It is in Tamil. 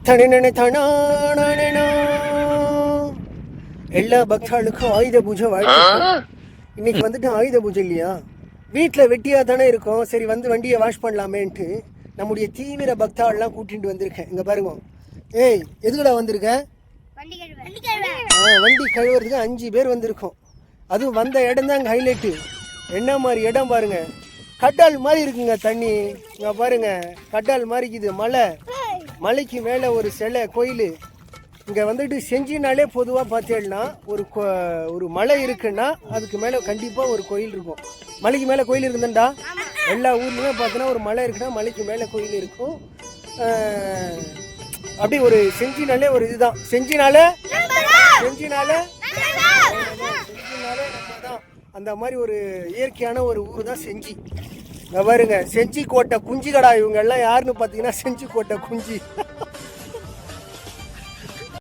தனி தனானா எல்லா பக்தாளுக்கும் ஆயுத பூஜை வாழ்க்கை. இன்னைக்கு வந்துட்டு ஆயுத பூஜை இல்லையா, வீட்டில் வெட்டியாக தானே இருக்கோம். சரி வந்து வண்டியை வாஷ் பண்ணலாமேன்ட்டு நம்முடைய தீவிர பக்தாளெலாம் கூட்டிகிட்டு வந்திருக்கேன். இங்கே பாருங்க. ஏய் எதுக்குடா வந்திருக்கேன்? வண்டி கழுவுறதுக்கு 5 பேர் வந்திருக்கோம். அதுவும் வந்த இடம் தான் ஹைலைட்டு. என்ன மாதிரி இடம் பாருங்க, கட்டால் மாதிரி இருக்குங்க தண்ணி. இங்கே பாருங்க, கட்டால் மாதிரி இருக்குது. மலைக்கு மேலே ஒரு சிலை கோயில். இங்கே வந்துட்டு செஞ்சினாலே பொதுவாக பார்த்தேன்னா ஒரு மலை இருக்குன்னா அதுக்கு மேலே கண்டிப்பாக ஒரு கோயில் இருக்கும். மலைக்கு மேலே கோயில் இருக்குதுண்டா. எல்லா ஊர்லேயுமே பார்த்தோன்னா ஒரு மலை இருக்குன்னா மலைக்கு மேலே கோயில் இருக்கும். அப்படி ஒரு செஞ்சினாலே ஒரு இதுதான். செஞ்சினாலே நம்ம தான். அந்த மாதிரி ஒரு இயற்கையான ஒரு ஊர் தான் செஞ்சி. பாருங்க, செஞ்சி கோட்டை குஞ்சு கடா. இவங்க எல்லாம் யாருன்னு பார்த்தீங்கன்னா செஞ்சி கோட்டை குஞ்சு.